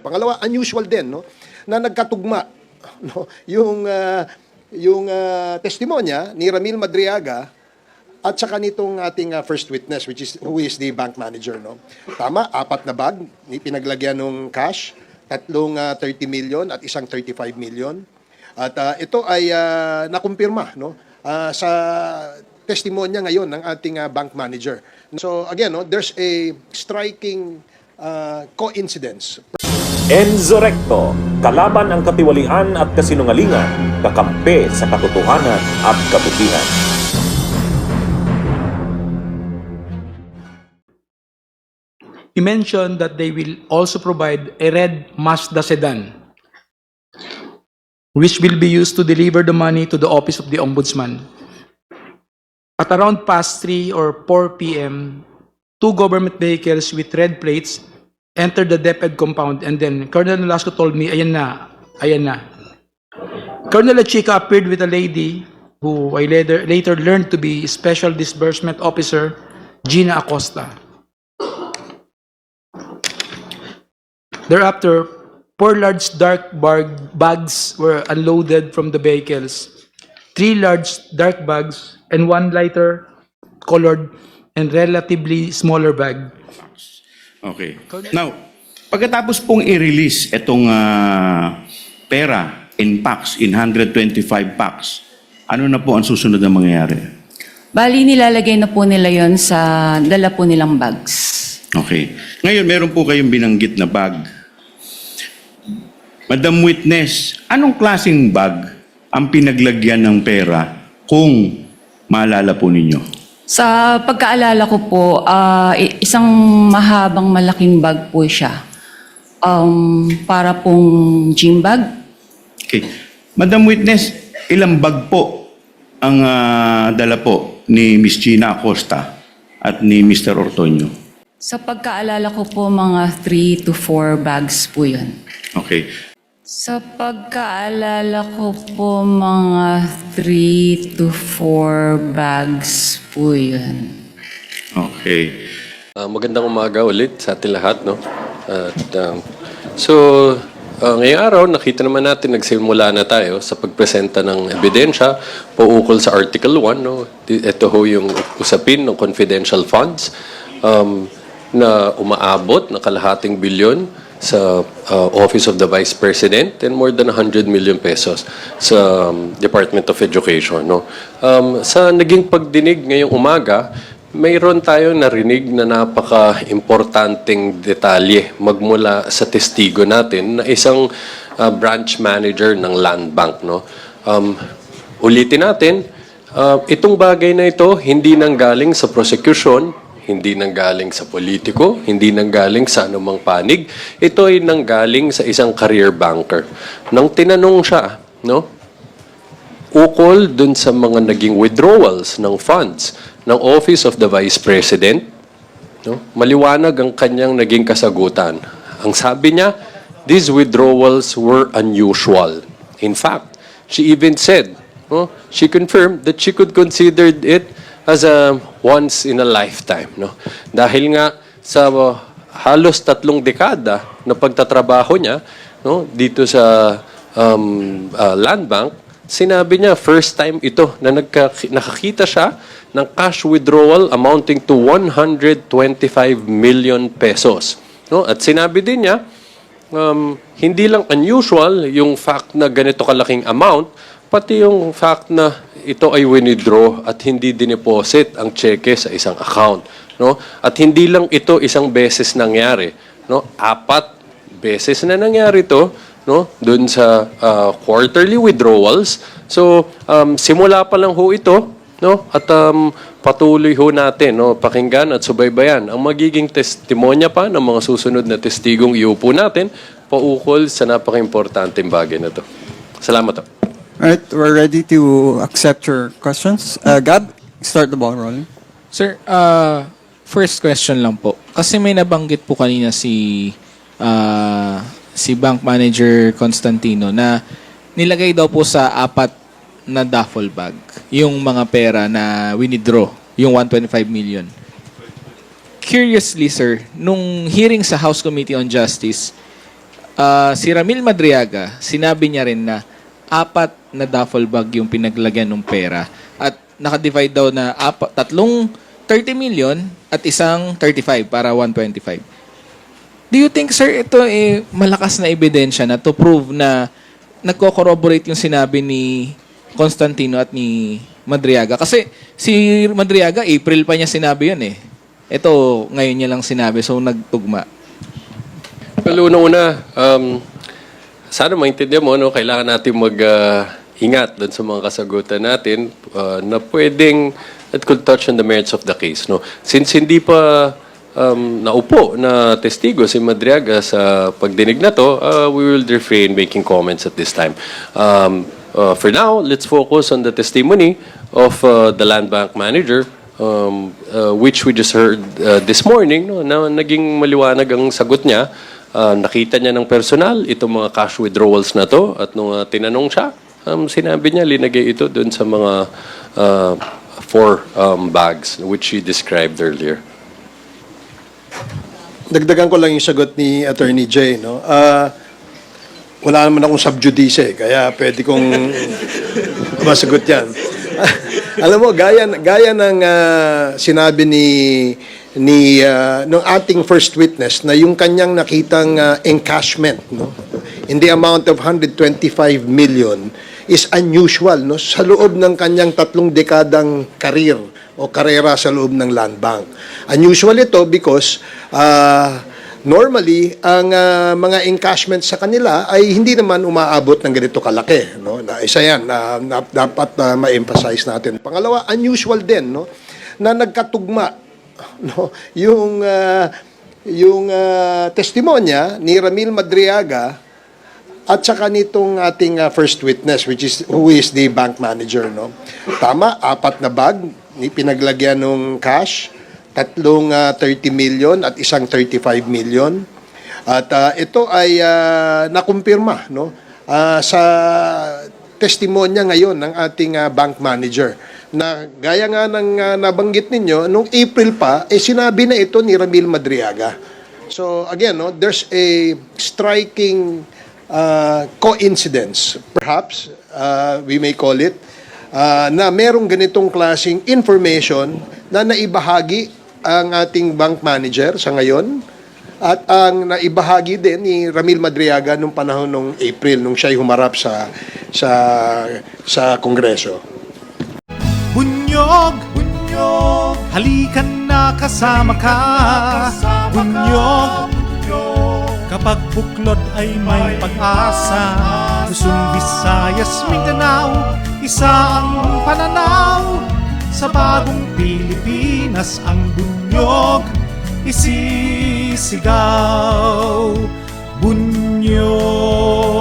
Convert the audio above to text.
Pangalawa, unusual din, no, na nagkatugma, no, yung testimonya ni Ramil Madriaga at saka nitong ating first witness, who is the bank manager, no. Tama, 4 na bag ni pinaglagyan ng cash, 3 30 million at isang 35 million. At ito ay nakumpirma, no, sa testimonya ngayon ng ating bank manager. So again, no, there's a striking coincidence. Enzo Recto, kalaban ang katiwalian at kasinungalingan, kakampi sa katotohanan at kabutihan. He mentioned that they will also provide a red Mazda sedan, which will be used to deliver the money to the office of the Ombudsman. At around past 3 or 4 p.m., 2 government vehicles with red plates entered the DepEd compound, and then Colonel Nolasco told me, ayan na, ayan na. Colonel Achica appeared with a lady who I later learned to be Special Disbursement Officer Gina Acosta. Thereafter, 4 large dark bags were unloaded from the vehicles. 3 large dark bags and 1 lighter colored and relatively smaller bag. Okay. Now, pagkatapos pong i-release itong pera in packs, in 125 packs, ano na po ang susunod na mangyayari? Bali, nilalagay na po nila yon sa dala po nilang bags. Okay. Ngayon, meron po kayong binanggit na bag. Madam Witness, anong klaseng bag ang pinaglagyan ng pera kung maalala po ninyo? Sa pagkaalala ko po, isang mahabang malaking bag po siya. Para pong gym bag. Okay. Madam Witness, ilang bag po ang dala po ni Miss Gina Acosta at ni Mr. Ortonio? Sa pagkaalala ko po, mga 3 to 4 bags po yun. Okay. Sa pagkaalala ko po, mga 3 to 4 bags po yun. Okay. Magandang umaga ulit sa ating lahat, no? Ngayong araw, nakita naman natin, nagsimula na tayo sa pagpresenta ng ebidensya paukol sa Article 1, no? Ito ho yung usapin ng confidential funds na umaabot na kalahating bilyon sa Office of the Vice President and more than 100 million pesos sa Department of Education. No? Sa naging pagdinig ngayong umaga, mayroon tayong narinig na napaka-importanting detalye magmula sa testigo natin na isang branch manager ng Land Bank. No? Ulitin natin, itong bagay na ito hindi nanggaling sa prosecution, hindi nanggaling sa politiko, hindi nanggaling sa anumang panig. Ito ay nanggaling sa isang career banker. Nang tinanong siya, no, ukol dun sa mga naging withdrawals ng funds ng Office of the Vice President, no, maliwanag ang kanyang naging kasagutan. Ang sabi niya, these withdrawals were unusual. In fact, she even said, no, she confirmed that she could consider it as a once in a lifetime, no? Dahil nga sa halos 3 dekada na pagtatrabaho niya, no, dito sa Land Bank, sinabi niya first time ito na nakakita siya ng cash withdrawal amounting to 125 million pesos, no? At sinabi din niya hindi lang unusual yung fact na ganito kalaking amount, pati yung fact na ito ay withdraw at hindi dineposit ang cheque sa isang account, no? At hindi lang ito isang beses nangyari, no? 4 beses na nangyari ito, no? Doon sa quarterly withdrawals. So, simula pa lang ho ito, no? At patuloy ho natin, no, pakinggan at subaybayan ang magiging testimonya pa ng mga susunod na testigong iupo natin paukol sa napaka-importanteng bagay na ito. Salamat. All right, we're ready to accept your questions. Gab, start the ball rolling. Sir, first question lang po. Kasi may nabanggit po kanina si Bank Manager Constantino na nilagay daw po sa 4 na duffel bag yung mga pera na withdraw, yung 125 million. Curiously, sir, nung hearing sa House Committee on Justice, si Ramil Madriaga, sinabi niya rin na 4 na duffel bag yung pinaglagyan ng pera at nakadivide daw na tatlong 30 million at isang 35 para 125. Do you think, sir, ito malakas na ebidensya na to prove na nagko-corroborate yung sinabi ni Constantino at ni Madriaga? Kasi si Madriaga, April pa niya sinabi yun eh. Ito, ngayon niya lang sinabi, so nagtugma. Well, una-una, sana maintindihan mo, no, kailangan natin mag-ingat doon sa mga kasagutan natin na pwedeng it could touch on the merits of the case. No? Since hindi pa naupo na testigo si Madriaga sa pagdinig na to, we will refrain making comments at this time. For now, let's focus on the testimony of the land bank manager, which we just heard this morning, no, na naging maliwanag ang sagot niya. Nakita niya ng personal itong mga cash withdrawals na to at nung tinanong siya, sinabi niya linagay ito doon sa mga 4 bags which she described earlier. Dagdagan ko lang yung sagot ni Attorney Jay, no? Wala naman akong subjudice, kaya pwede kong masagot yan. Alam mo, gaya ng sinabi ng ating first witness na yung kanyang nakitang encashment, no, in the amount of 125 million is unusual, no, sa loob ng kanyang 3 dekadang karir o karera sa loob ng land bank. Unusual ito because normally ang mga encashment sa kanila ay hindi naman umaabot ng ganito kalaki, no. Na isa yan na dapat ma-emphasize natin. Pangalawa, unusual din, no, na nagkatugma, no, yung testimonya ni Ramil Madriaga at saka nitong ating first witness who is the bank manager, no. Tama, 4 na bag ni pinaglagyan ng cash, 3 30 million at isang 35 million. At ito ay nakumpirma, no, sa testimonya ngayon ng ating bank manager na gaya nga ng nabanggit ninyo, nung April pa, sinabi na ito ni Ramil Madriaga. So again, no, there's a striking coincidence, perhaps, we may call it, na merong ganitong klaseng information na naibahagi ang ating bank manager sa ngayon at ang naibahagi din ni Ramil Madriaga nung panahon ng April, nung siya'y humarap sa Kongreso. Bunyog, halikan na kasama ka. Bunyog, kapag buklod ay may pag-asa. Luzon, Visayas, Mindanao, isa ang pananaw. Sa bagong Pilipinas ang bunyog isisigaw. Bunyog.